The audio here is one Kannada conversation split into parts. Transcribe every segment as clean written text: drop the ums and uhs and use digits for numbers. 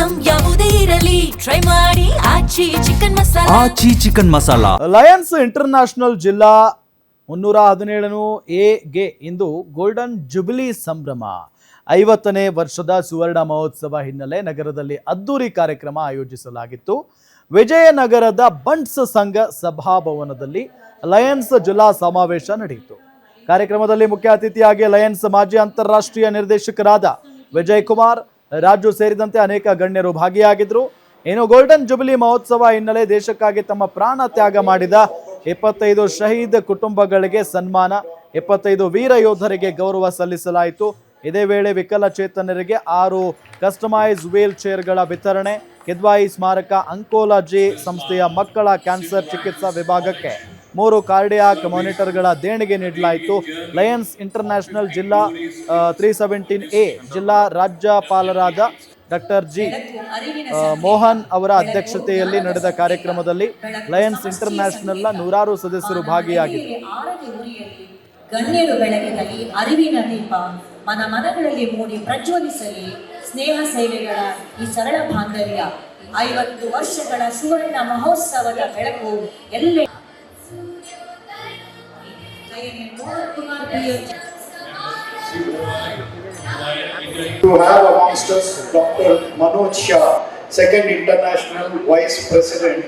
ಐಟಂ ಯಾವುದೇ ಇರಲಿ ಟ್ರೈ ಮಾಡಿ ಆಚಿ ಚಿಕನ್ ಮಸಾಲಾ. ಲಯನ್ಸ್ ಇಂಟರ್ನ್ಯಾಷನಲ್ ಜಿಲ್ಲಾ 317 ಎಗೆ ಇಂದು ಗೋಲ್ಡನ್ ಜುಬಿಲಿ ಸಂಭ್ರಮ 50ನೇ ವರ್ಷದ ಸುವರ್ಣ ಮಹೋತ್ಸವ ಹಿನ್ನೆಲೆ ನಗರದಲ್ಲಿ ಅದ್ದೂರಿ ಕಾರ್ಯಕ್ರಮ ಆಯೋಜಿಸಲಾಗಿತ್ತು. ವಿಜಯನಗರದ ಬಂಟ್ಸ್ ಸಂಘ ಸಭಾಭವನದಲ್ಲಿ ಲಯನ್ಸ್ ಜಿಲ್ಲಾ ಸಮಾವೇಶ ನಡೆಯಿತು. ಕಾರ್ಯಕ್ರಮದಲ್ಲಿ ಮುಖ್ಯ ಅತಿಥಿಯಾಗಿ ಲಯನ್ಸ್ ಮಾಜಿ ಅಂತಾರಾಷ್ಟ್ರೀಯ ನಿರ್ದೇಶಕರಾದ ವಿಜಯ್ ಕುಮಾರ್, ರಾಜು ಸೇರಿದಂತೆ ಅನೇಕ ಗಣ್ಯರು ಭಾಗಿಯಾಗಿದ್ದರು. ಇನ್ನು ಗೋಲ್ಡನ್ ಜುಬಿಲಿ ಮಹೋತ್ಸವ ಹಿನ್ನೆಲೆ ದೇಶಕ್ಕಾಗಿ ತಮ್ಮ ಪ್ರಾಣ ತ್ಯಾಗ ಮಾಡಿದ 25 ಶಹೀದ್ ಕುಟುಂಬಗಳಿಗೆ ಸನ್ಮಾನ, 25 ವೀರ ಯೋಧರಿಗೆ ಗೌರವ ಸಲ್ಲಿಸಲಾಯಿತು. ಇದೇ ವೇಳೆ ವಿಕಲಚೇತನರಿಗೆ 6 ಕಸ್ಟಮೈಸ್ ವೀಲ್ ಚೇರ್ಗಳ ವಿತರಣೆ, ಕಿದ್ವಾಯಿ ಸ್ಮಾರಕ ಅಂಕೋಲಾಜಿ ಸಂಸ್ಥೆಯ ಮಕ್ಕಳ ಕ್ಯಾನ್ಸರ್ ಚಿಕಿತ್ಸಾ ವಿಭಾಗಕ್ಕೆ 3 ಕಾರ್ಡಿಯಾಕ್ ಮಾನಿಟರ್ಗಳ ದೇಣಿಗೆ ನೀಡಲಾಯಿತು. ಲಯನ್ಸ್ ಇಂಟರ್ನ್ಯಾಷನಲ್ ಜಿಲ್ಲಾ 317A ಜಿಲ್ಲಾ ರಾಜ್ಯಪಾಲರಾದ ಡಾಕ್ಟರ್ ಜಿ ಮೋಹನ್ ಅವರ ಅಧ್ಯಕ್ಷತೆಯಲ್ಲಿ ನಡೆದ ಕಾರ್ಯಕ್ರಮದಲ್ಲಿ ಲಯನ್ಸ್ ಇಂಟರ್ನ್ಯಾಷನಲ್ನ 100 ಸದಸ್ಯರು ಭಾಗಿಯಾಗಿದ್ದರು. ಗಣ್ಯರು ಬೆಳಗಿನಲ್ಲಿ ಅರಿವಿನ ದೀಪ ಮನಗಳಲ್ಲಿ ಮೂಡಿ ಪ್ರಜ್ವಲಿಸಲಿ. ಸ್ನೇಹ ಸೇವೆಗಳ ಈ ಸರಳ ಬಾಂಧವ್ಯ 50 ವರ್ಷಗಳ ಸುವರ್ಣ ಮಹೋತ್ಸವದ ಬೆಳಕು ಎಲ್ಲೇ. To have amongst us Dr. Manoj Shah, Second International Vice President,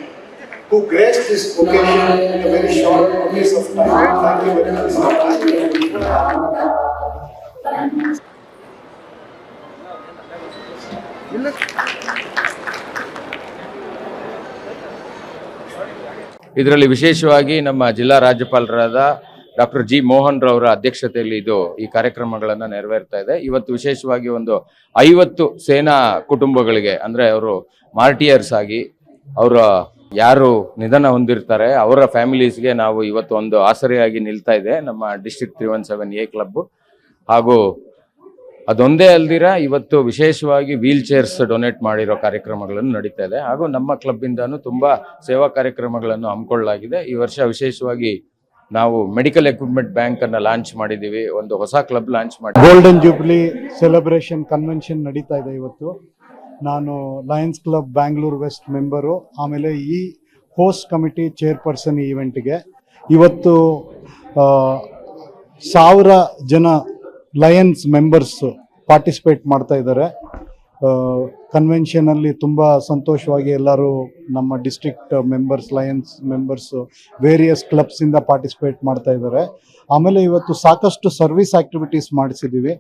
who graced this occasion in a very short piece of time. Thank you very much. ಇದರಲ್ಲಿ ವಿಶೇಷವಾಗಿ ನಮ್ಮ ಜಿಲ್ಲಾ ರಾಜ್ಯಪಾಲರಾದ ಡಾಕ್ಟರ್ ಜಿ ಮೋಹನ್ ರವರ ಅಧ್ಯಕ್ಷತೆಯಲ್ಲಿ ಈ ಕಾರ್ಯಕ್ರಮಗಳನ್ನು ನೆರವೇರ್ತಾ ಇದೆ. ಇವತ್ತು ವಿಶೇಷವಾಗಿ ಒಂದು 50 ಸೇನಾ ಕುಟುಂಬಗಳಿಗೆ, ಅಂದ್ರೆ ಅವರು ಮಾರ್ಟಿಯರ್ಸ್ ಆಗಿ ಅವರ ಯಾರು ನಿಧನ ಹೊಂದಿರ್ತಾರೆ ಅವರ ಫ್ಯಾಮಿಲೀಸ್ಗೆ ನಾವು ಇವತ್ತು ಒಂದು ಆಸರೆಯಾಗಿ ನಿಲ್ತಾ ಇದೆ ನಮ್ಮ ಡಿಸ್ಟ್ರಿಕ್ಟ್ 317A ಕ್ಲಬ್. ಹಾಗೂ ಅದೊಂದೇ ಅಲ್ದಿರ ಇವತ್ತು ವಿಶೇಷವಾಗಿ ವೀಲ್ ಚೇರ್ಸ್ ಡೊನೇಟ್ ಮಾಡಿರೋ ಕಾರ್ಯಕ್ರಮಗಳನ್ನು ನಡೀತಾ ಇದೆ. ಹಾಗೂ ನಮ್ಮ ಕ್ಲಬ್ ಇಂದಾನು ತುಂಬಾ ಸೇವಾ ಕಾರ್ಯಕ್ರಮಗಳನ್ನು ಹಮ್ಮಿಕೊಳ್ಳಲಾಗಿದೆ. ಈ ವರ್ಷ ವಿಶೇಷವಾಗಿ ನಾವು ಮೆಡಿಕಲ್ ಎಕ್ವಿಪ್ಮೆಂಟ್ ಬ್ಯಾಂಕ್ ಅನ್ನ ಲಾಂಚ್ ಮಾಡಿದೀವಿ, ಒಂದು ಹೊಸ ಕ್ಲಬ್ ಲಾಂಚ್ ಮಾಡಿ. ಗೋಲ್ಡನ್ ಜೂಬ್ಲಿ ಸೆಲೆಬ್ರೇಷನ್ ಕನ್ವೆನ್ಷನ್ ನಡೀತಾ ಇದೆ ಇವತ್ತು. ನಾನು lions club Bangalore west member, ಆಮೇಲೆ ಈ ಹೋಸ್ಟ್ ಕಮಿಟಿ ಚೇರ್ಪರ್ಸನ್ ಈ ಇವೆಂಟ್ಗೆ. ಇವತ್ತು 1000 ಜನ ಲಯನ್ಸ್ ಮೆಂಬರ್ಸ್ ಪಾರ್ಟಿಸಿಪೇಟ್ ಮಾಡ್ತಾ ಇದ್ದಾರೆ. ಕನ್ವೆನ್ಷನಲ್ಲಿ ತುಂಬ ಸಂತೋಷವಾಗಿ ಎಲ್ಲರೂ ನಮ್ಮ district members, lions members various ಕ್ಲಬ್ಸಿಂದ ಪಾರ್ಟಿಸಿಪೇಟ್ ಮಾಡ್ತಾ ಇದ್ದಾರೆ. ಆಮೇಲೆ ಇವತ್ತು ಸಾಕಷ್ಟು ಸರ್ವಿಸ್ ಆ್ಯಕ್ಟಿವಿಟೀಸ್ ಮಾಡಿಸಿದ್ದೀವಿ.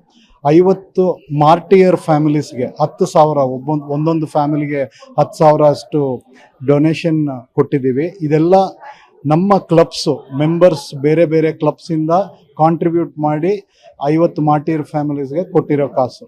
50 ಮಾರ್ಟಿಯರ್ ಫ್ಯಾಮಿಲೀಸ್ಗೆ 10,000 ಒಂದೊಂದು ಫ್ಯಾಮಿಲಿಗೆ 10,000 ಅಷ್ಟು ಡೊನೇಷನ್ ಕೊಟ್ಟಿದ್ದೀವಿ. ಇದೆಲ್ಲ ನಮ್ಮ ಕ್ಲಬ್ಸು ಮೆಂಬರ್ಸ್ ಬೇರೆ ಬೇರೆ ಕ್ಲಬ್ಸಿಂದ ಕಾಂಟ್ರಿಬ್ಯೂಟ್ ಮಾಡಿ 50 ಮಾರ್ಟಿಯರ್ ಫ್ಯಾಮಿಲೀಸ್ಗೆ ಕೊಟ್ಟಿರೋ ಕಾಸು.